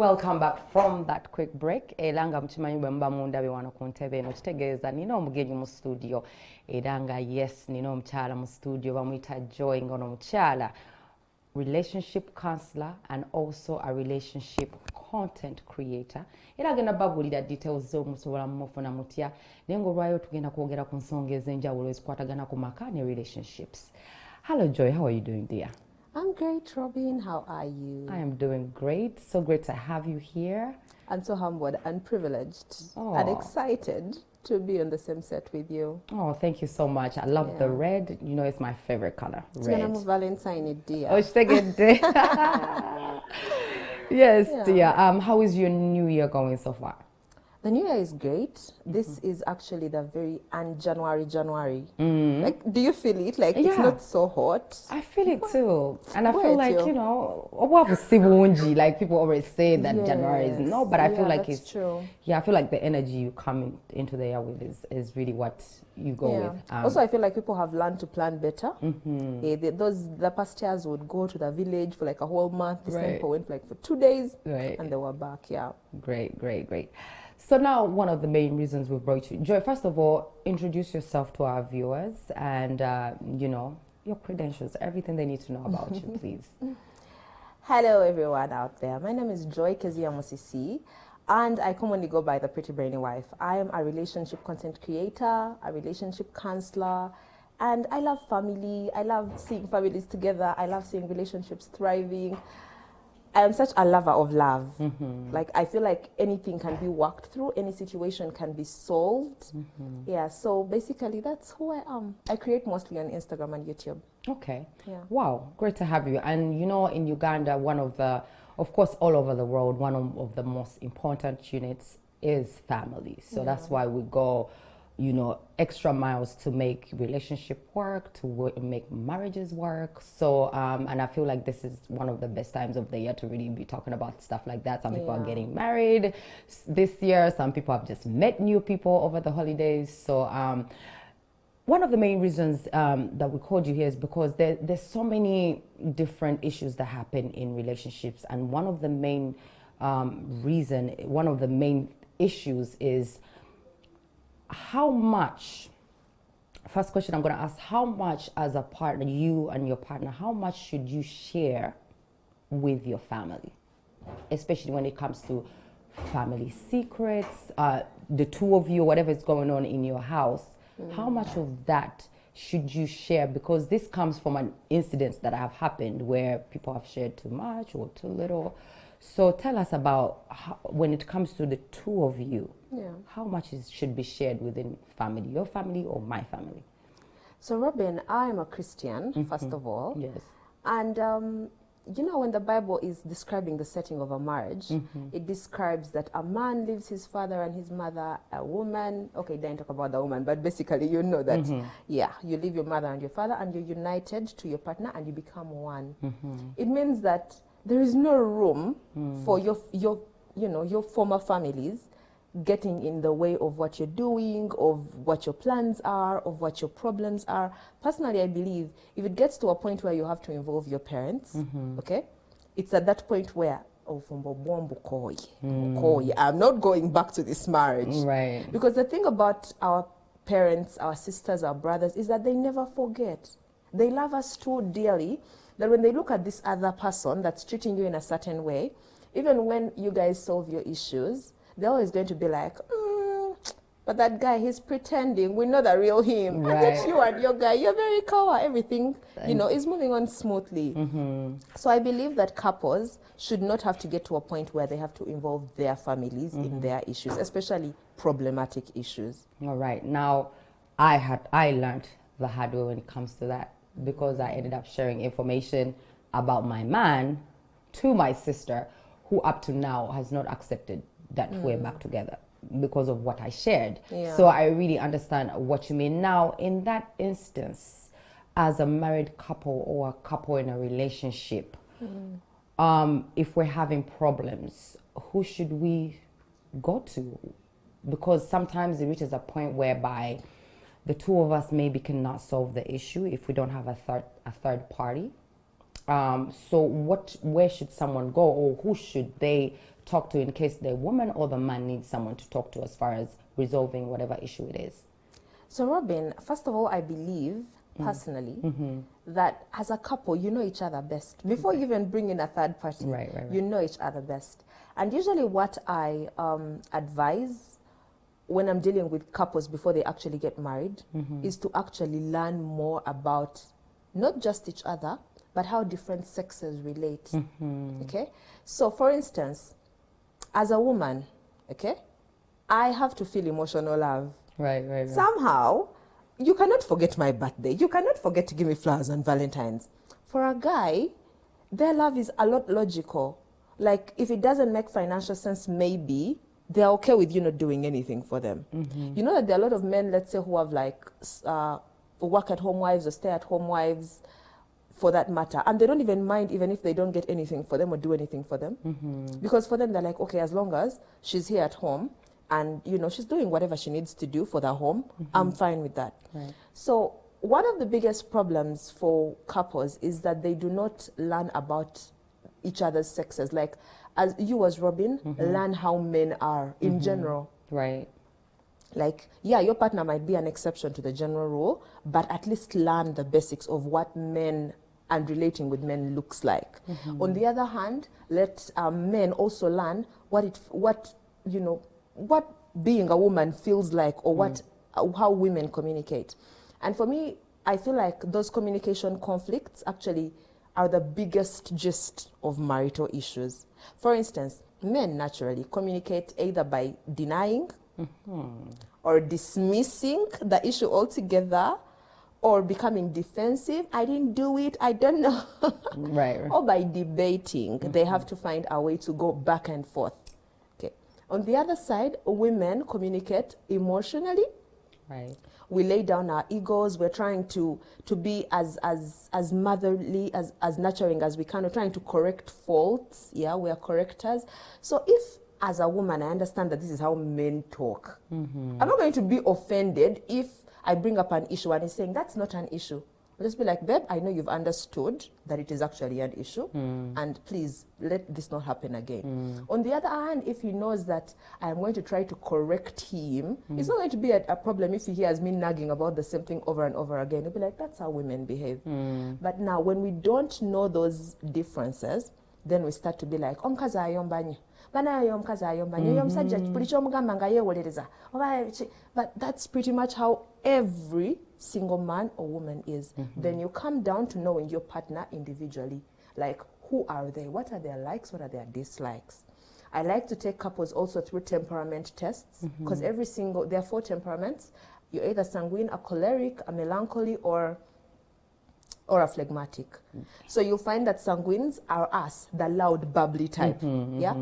Welcome back from that quick break. Elanga mchimanyi bwemba munda biwano ku ntebe eno kitegeeza nina omugenyi mu studio era nga yes nina omukyala mu studio bamuyita Joy ngono omukyala relationship counselor and also a relationship content creator. Era agenda babuulira details z'omusobola mufuna mutya naye ng'olwayo tugenda kwogera ku nsonga ez'enjawulo ezikwatagana ku maka ne relationships. Hello Joy, how are you doing dear? I'm great, Robin. How are you? I am doing great. So great to have you here. I'm so humbled and privileged and excited to be on the same set with you. Oh, thank you so much. I love the red. You know, it's my favorite color. It's red. Valentine, dear. Oh, it's taking day. Yes, dear. How is your new year going so far? The new year is great. This is actually the very January. Like, do you feel it? Like, it's not so hot. I feel it too. And I feel like, you know, like people always say that January is no, but I feel like it's true. Yeah, I feel like the energy you come into the year with is really what you go with. Also, I feel like people have learned to plan better. The past years would go to the village for like a whole month. This time went like for 2 days, and they were back. Great. So now, one of the main reasons we've brought you, Joy, first of all, introduce yourself to our viewers and, you know, your credentials, everything they need to know about you, please. Hello, everyone out there. My name is Joy Kezia Musisi, and I commonly go by the PrettyBrainyWife. I am a relationship content creator, a relationship counselor, and I love family. I love seeing families together. I love seeing relationships thriving. I am such a lover of love. Like, I feel like anything can be worked through, any situation can be solved. Yeah, so basically that's who I am. I create mostly on Instagram and YouTube. Okay. Yeah. Wow, great to have you. And you know, in Uganda, one of the, of course, all over the world, one of the most important units is family. So that's why we go, you know, extra miles to make relationship work, to make marriages work. So, and I feel like this is one of the best times of the year to really be talking about stuff like that. Some people are getting married this year. Some people have just met new people over the holidays. So, one of the main reasons that we called you here is because there's so many different issues that happen in relationships. And one of the main one of the main issues is how much, first question I'm going to ask, how much as a partner, you and your partner, how much should you share with your family? Especially when it comes to family secrets, the two of you, whatever is going on in your house, how much of that should you share? Because this comes from an incident that have happened where people have shared too much or too little. So tell us about how, when it comes to the two of you, how much should be shared within family, your family or my family? So Robin, I'm a Christian, first of all. Yes. And you know, when the Bible is describing the setting of a marriage, it describes that a man leaves his father and his mother, a woman, okay, don't talk about the woman, but basically you know that, you leave your mother and your father and you're united to your partner and you become one. It means that there is no room for your former families getting in the way of what you're doing, of what your plans are, of what your problems are. Personally, I believe if it gets to a point where you have to involve your parents, okay, it's at that point where, I'm not going back to this marriage. Right. Because the thing about our parents, our sisters, our brothers, is that they never forget. They love us too dearly that when they look at this other person that's treating you in a certain way, even when you guys solve your issues, they're always going to be like, but that guy, he's pretending. We know the real him. Right. And that's you and your guy. You're very cool. Everything, you know, is moving on smoothly. So I believe that couples should not have to get to a point where they have to involve their families in their issues, especially problematic issues. All right. Now, I learned the hard way when it comes to that, because I ended up sharing information about my man to my sister, who up to now has not accepted that we're back together because of what I shared. So I really understand what you mean. Now, in that instance, as a married couple or a couple in a relationship, if we're having problems, who should we go to? Because sometimes it reaches a point whereby the two of us maybe cannot solve the issue if we don't have a third party. So where should someone go, or who should they talk to in case the woman or the man needs someone to talk to as far as resolving whatever issue it is? So Robin, first of all, I believe personally that as a couple, you know each other best. Before you even bring in a third party, you know each other best. And usually what I advise when I'm dealing with couples before they actually get married is to actually learn more about not just each other, but how different sexes relate. Okay? So for instance, as a woman, okay, I have to feel emotional love. Right. Somehow, you cannot forget my birthday. You cannot forget to give me flowers on Valentine's. For a guy, their love is a lot logical. Like, if it doesn't make financial sense, maybe they're okay with you not doing anything for them. You know that there are a lot of men, let's say, who have like work-at-home wives or stay-at-home wives, for that matter, and they don't even mind even if they don't get anything for them or do anything for them, because for them they're like, okay, as long as she's here at home and you know she's doing whatever she needs to do for the home, I'm fine with that. So one of the biggest problems for couples is that they do not learn about each other's sexes. Like, as you as Robin, learn how men are in general. Like, yeah, your partner might be an exception to the general rule, but at least learn the basics of what men and relating with men looks like. On the other hand, let men also learn what being a woman feels like, or how women communicate. And for me, I feel like those communication conflicts actually are the biggest gist of marital issues. For instance, men naturally communicate either by denying or dismissing the issue altogether, or becoming defensive. I didn't do it, I don't know. Or by debating. They have to find a way to go back and forth. Okay. On the other side, women communicate emotionally. We lay down our egos. We're trying to be as motherly, as nurturing as we can. We're trying to correct faults. Yeah, we are correctors. So if, as a woman, I understand that this is how men talk, I'm not going to be offended if I bring up an issue and he's saying that's not an issue. I'll just be like, babe, I know you've understood that it is actually an issue, and please let this not happen again. On the other hand, if he knows that I'm going to try to correct him, it's not going to be a problem if he hears me nagging about the same thing over and over again. He'll be like, that's how women behave. But now, when we don't know those differences, then we start to be like, but that's pretty much how every single man or woman is. Then you come down to knowing your partner individually. Like, who are they? What are their likes? What are their dislikes? I like to take couples also through temperament tests, because there are 4 temperaments. You're either sanguine, a choleric, a melancholy, or a phlegmatic. So you'll find that sanguines are us, the loud, bubbly type. Yeah.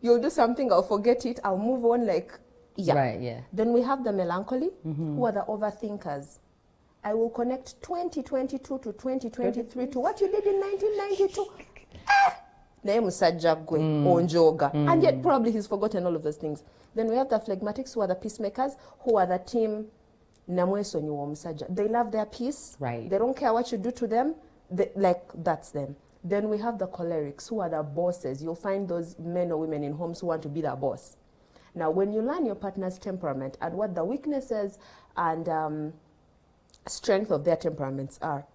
You'll do something, I'll forget it, I'll move on, like, Then we have the melancholy, who are the overthinkers. I will connect 2022 to 2023 to what you did in 1992. And yet probably he's forgotten all of those things. Then we have the phlegmatics, who are the peacemakers, who are the team. They love their peace. They don't care what you do to them. That's them. Then we have the cholerics, who are the bosses. You'll find those men or women in homes who want to be the boss. Now, when you learn your partner's temperament and what the weaknesses and strength of their temperaments are,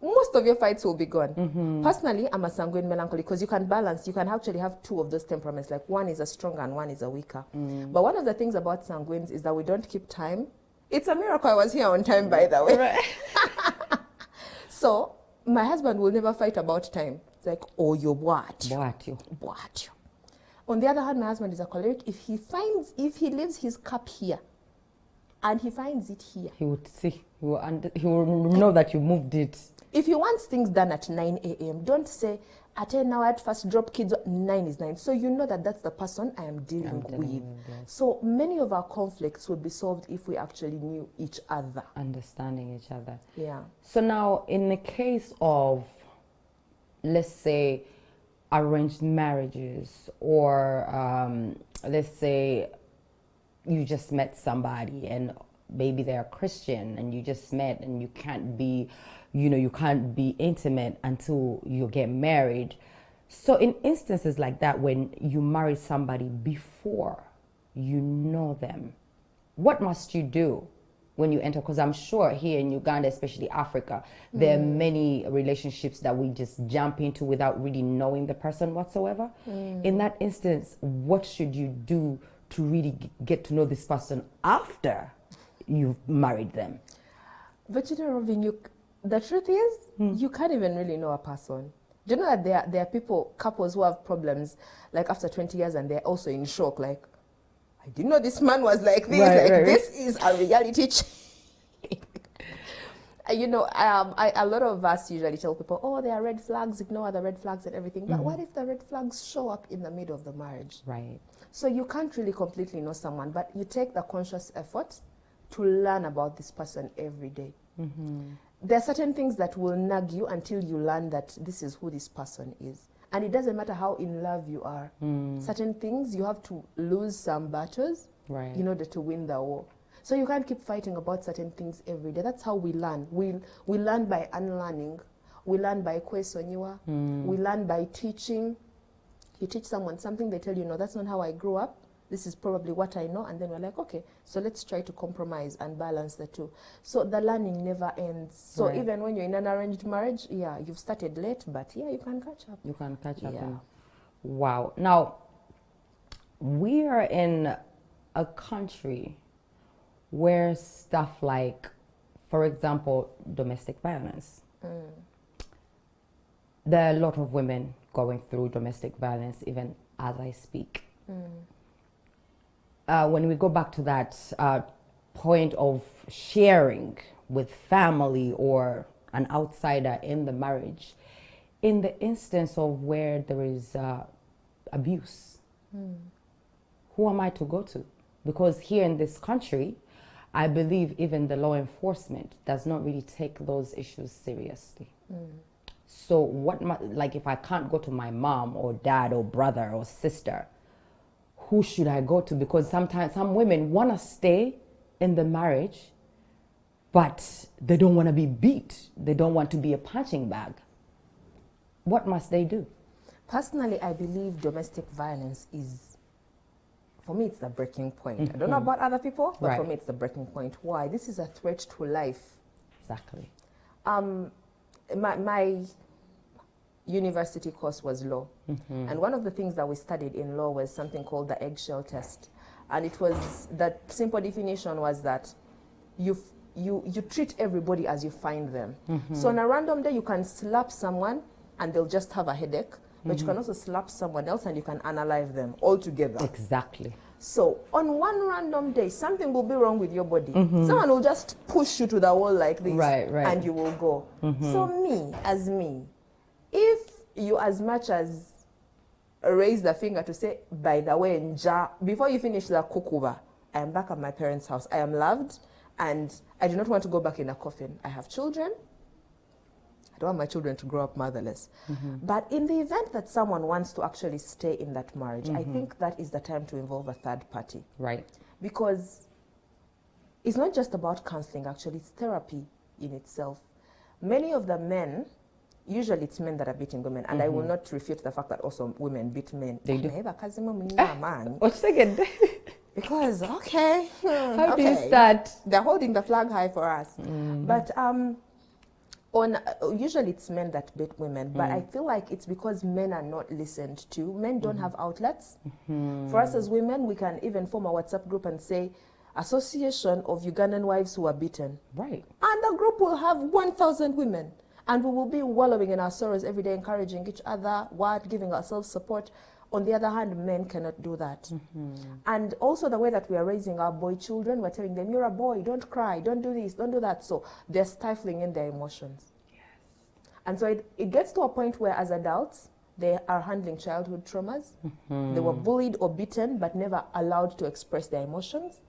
most of your fights will be gone. Personally, I'm a sanguine melancholy, because you can balance. You can actually have 2 of those temperaments. Like, one is a stronger and one is a weaker. But one of the things about sanguines is that we don't keep time. It's a miracle I was here on time, by the way. So my husband will never fight about time. It's like, oh, you what? On the other hand, my husband is a choleric. If he leaves his cup here and he finds it here, he would see. He will know that you moved it. If he wants things done at 9 a.m., don't say, at 10 now I'd first drop kids. 9 is 9. So you know that that's the person I am dealing with. So many of our conflicts would be solved if we actually knew each other. Understanding each other. Yeah. So now, in the case of, let's say, arranged marriages, or let's say you just met somebody and maybe they're Christian and you just met and you can't be you know, you can't be intimate until you get married. So in instances like that, when you marry somebody before you know them, what must you do when you enter? Because I'm sure here in Uganda, especially Africa, there are many relationships that we just jump into without really knowing the person whatsoever. In that instance, what should you do to really get to know this person after you've married them? But you know, Robin, the truth is, you can't even really know a person. Do you know that there are couples who have problems like after 20 years and they're also in shock, like, I didn't know this man was like this. This is a reality check. You know, a lot of us usually tell people, oh, there are red flags, ignore the red flags and everything. But what if the red flags show up in the middle of the marriage? Right. So you can't really completely know someone, but you take the conscious effort to learn about this person every day. There are certain things that will nag you until you learn that this is who this person is. And it doesn't matter how in love you are. Certain things, you have to lose some battles in order to win the war. So you can't keep fighting about certain things every day. That's how we learn. We learn by unlearning. We learn by questioning. We learn by teaching. You teach someone something, they tell you, no, that's not how I grew up. This is probably what I know. And then we're like, okay, so let's try to compromise and balance the two. So the learning never ends. So even when you're in an arranged marriage, yeah, you've started late, but yeah, you can catch up. You can catch up. Yeah. Wow. Now, we are in a country where stuff like, for example, domestic violence. There are a lot of women going through domestic violence even as I speak. When we go back to that point of sharing with family or an outsider in the marriage, in the instance of where there is abuse, who am I to go to? Because here in this country, I believe even the law enforcement does not really take those issues seriously. So like if I can't go to my mom or dad or brother or sister, who should I go to? Because sometimes some women want to stay in the marriage, but they don't want to be beat. They don't want to be a punching bag. What must they do? Personally, I believe domestic violence is, for me, it's the breaking point. I don't know about other people, but for me, it's the breaking point. Why? This is a threat to life. Exactly. My university course was law. And one of the things that we studied in law was something called the eggshell test. And it was, that simple definition was that you treat everybody as you find them. So on a random day, you can slap someone and they'll just have a headache, but you can also slap someone else and you can unalive them all together. Exactly. So on one random day, something will be wrong with your body. Someone will just push you to the wall like this, and you will go. So me, if you as much as raise the finger to say, by the way, Nja, before you finish the kukuba, I am back at my parents' house. I am loved, and I do not want to go back in a coffin. I have children. I don't want my children to grow up motherless. But in the event that someone wants to actually stay in that marriage, I think that is the time to involve a third party. Right. Because it's not just about counseling, actually, it's therapy in itself. Many of the men, usually it's men that are beating women, and I will not refute the fact that also women beat men. They do. What's second? Because, okay. How do you start? They're holding the flag high for us. But usually it's men that beat women, but I feel like it's because men are not listened to. Men don't have outlets. For us as women, we can even form a WhatsApp group and say, Association of Ugandan Wives Who Are Beaten. Right. And the group will have 1,000 women. And we will be wallowing in our sorrows every day, encouraging each other, giving ourselves support. On the other hand, men cannot do that. And also the way that we are raising our boy children, we're telling them, you're a boy, don't cry, don't do this, don't do that. So they're stifling in their emotions. Yes. And so it gets to a point where as adults, they are handling childhood traumas. They were bullied or beaten, but never allowed to express their emotions.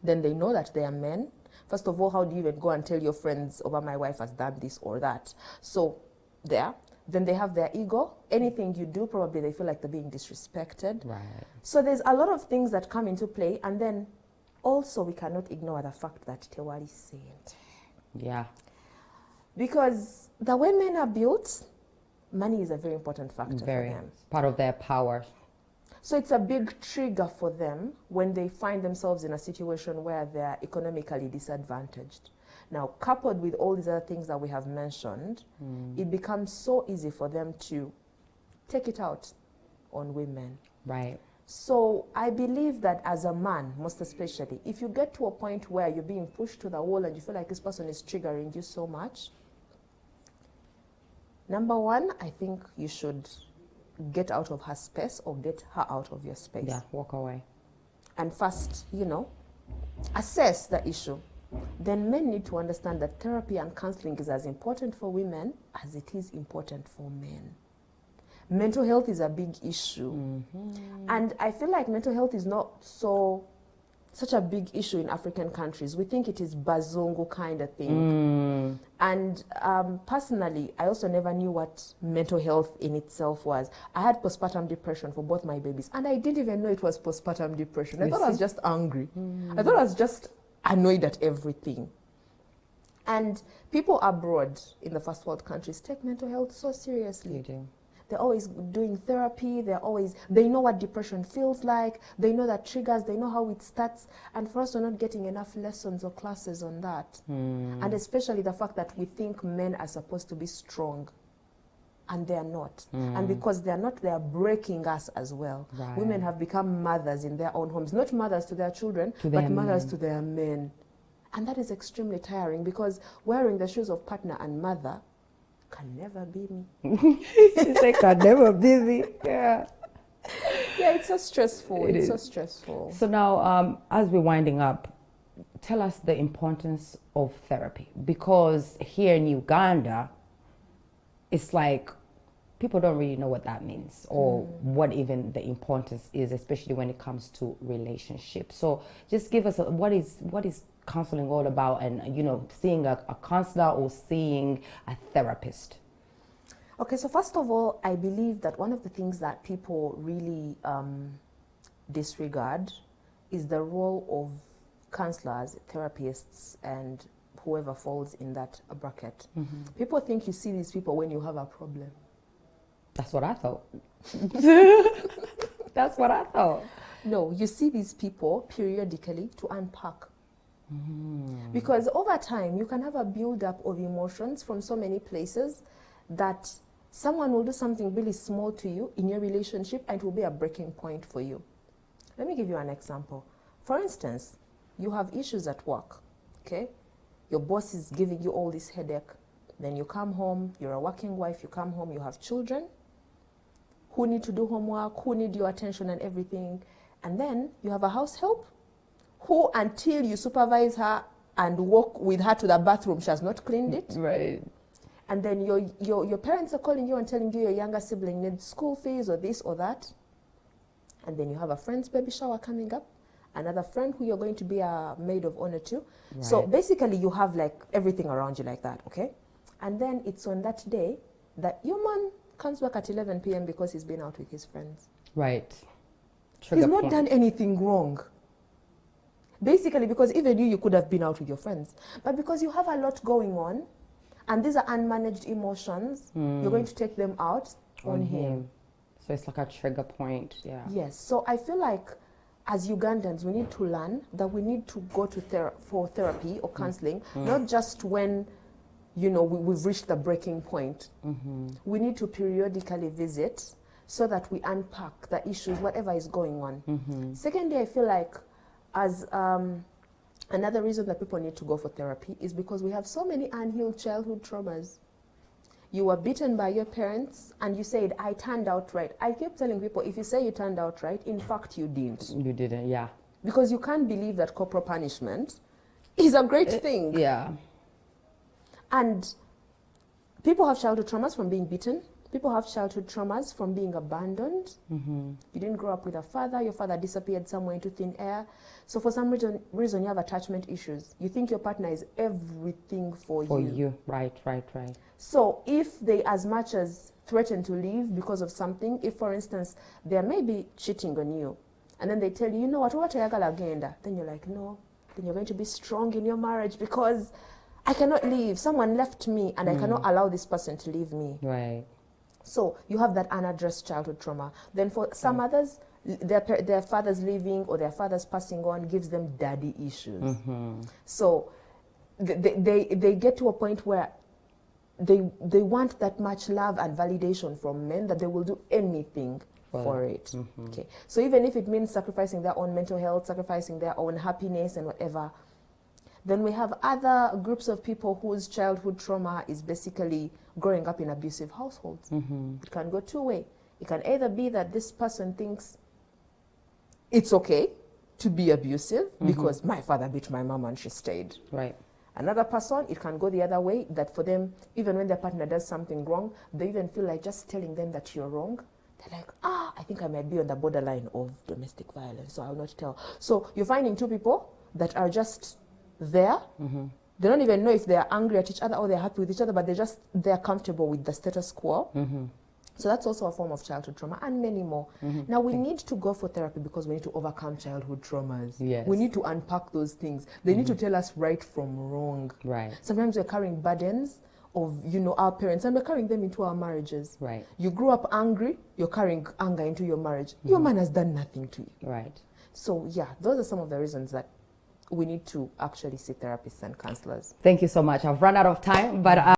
Then they know that they are men. First of all, how do you even go and tell your friends, oh, my wife has done this or that? So there. Then they have their ego. Anything you do, probably they feel like they're being disrespected. Right. So there's a lot of things that come into play. And then also we cannot ignore the fact that Tewari said. Yeah. Because the way men are built, money is a very important factor for them. It's part of their power. So it's a big trigger for them when they find themselves in a situation where they're economically disadvantaged. Now, coupled with all these other things that we have mentioned, it becomes so easy for them to take it out on women. Right. So I believe that as a man, most especially, if you get to a point where you're being pushed to the wall and you feel like this person is triggering you so much, number one, I think you should get out of her space or get her out of your space. Yeah, walk away. And first, assess the issue. Then men need to understand that therapy and counseling is as important for women as it is important for men. Mental health is a big issue. And I feel like mental health is not such a big issue in African countries. We think it is bazungu kind of thing. And personally, I also never knew what mental health in itself was. I had postpartum depression for both my babies, and I didn't even know it was postpartum depression. I thought I was just angry. I thought I was just annoyed at everything. And people abroad in the first world countries take mental health so seriously. They do. They're always doing therapy. They know what depression feels like. They know the triggers. They know how it starts. And for us, we're not getting enough lessons or classes on that. And especially the fact that we think men are supposed to be strong. And they're not. And because they're not, they're breaking us as well. Right. Women have become mothers in their own homes. Not mothers to their children, but mothers to their men. And that is extremely tiring, because wearing the shoes of partner and mother can never be me. It's like, can never be me. Yeah. Yeah, it's so stressful. It's so stressful. So now, as we're winding up, tell us the importance of therapy. Because here in Uganda, it's like people don't really know what that means or what even the importance is, especially when it comes to relationships. So just give us what is counseling all about, and seeing a counselor or seeing a therapist. Okay, so first of all, I believe that one of the things that people really disregard is the role of counselors, therapists, and whoever falls in that bracket. People think you see these people when you have a problem. That's what I thought. That's what I thought. No, you see these people periodically to unpack. Because over time, you can have a build-up of emotions from so many places that someone will do something really small to you in your relationship and it will be a breaking point for you. Let me give you an example. For instance, you have issues at work, okay? Your boss is giving you all this headache. Then you come home, you're a working wife, you come home, you have children who need to do homework, who need your attention and everything. And then you have a house help who, until you supervise her and walk with her to the bathroom, she has not cleaned it. Right. And then your parents are calling you and telling you your younger sibling needs school fees or this or that. And then you have a friend's baby shower coming up, another friend who you're going to be a maid of honor to. Right. So basically you have like everything around you like that, okay? And then it's on that day that your man comes back at 11 p.m. because he's been out with his friends. Right. He's not done anything wrong. Basically, because even you could have been out with your friends. But because you have a lot going on, and these are unmanaged emotions, you're going to take them out on him. So it's like a trigger point, yeah. Yes, so I feel like as Ugandans, we need to learn that we need to go to for therapy or counseling, not just when, we've reached the breaking point. We need to periodically visit so that we unpack the issues, whatever is going on. Secondly, I feel like as another reason that people need to go for therapy is because we have so many unhealed childhood traumas. You were beaten by your parents and you said, I turned out right. I keep telling people, if you say you turned out right, in fact you didn't. You didn't, yeah. Because you can't believe that corporal punishment is a great thing. Yeah. And people have childhood traumas from being beaten. People have childhood traumas from being abandoned. You didn't grow up with a father. Your father disappeared somewhere into thin air. So for some reason you have attachment issues. You think your partner is everything for you. For you, right. So if they as much as threaten to leave because of something, if for instance, they may be cheating on you, and then they tell you, what agenda? Then you're like, no. Then you're going to be strong in your marriage because I cannot leave. Someone left me and I cannot allow this person to leave me. Right. So you have that unaddressed childhood trauma. Then for some others, their fathers leaving or their fathers passing on gives them daddy issues. So they get to a point where they want that much love and validation from men that they will do anything for it. Okay. So even if it means sacrificing their own mental health, sacrificing their own happiness and whatever, then we have other groups of people whose childhood trauma is basically growing up in abusive households. It can go two ways. It can either be that this person thinks it's okay to be abusive because my father beat my mom and she stayed. Right. Another person, it can go the other way, that for them, even when their partner does something wrong, they even feel like just telling them that you're wrong. They're like, I think I might be on the borderline of domestic violence, so I'll not tell. So you're finding two people that are just there. They don't even know if they're angry at each other or they're happy with each other, but they're comfortable with the status quo. So that's also a form of childhood trauma, and many more. Now we need to go for therapy because we need to overcome childhood traumas. Yes. We need to unpack those things. They need to tell us right from wrong. Right. Sometimes we're carrying burdens of, our parents, and we're carrying them into our marriages. Right. You grew up angry, you're carrying anger into your marriage. Your man has done nothing to you. Right. So yeah, those are some of the reasons that we need to actually see therapists and counselors. Thank you so much. I've run out of time, but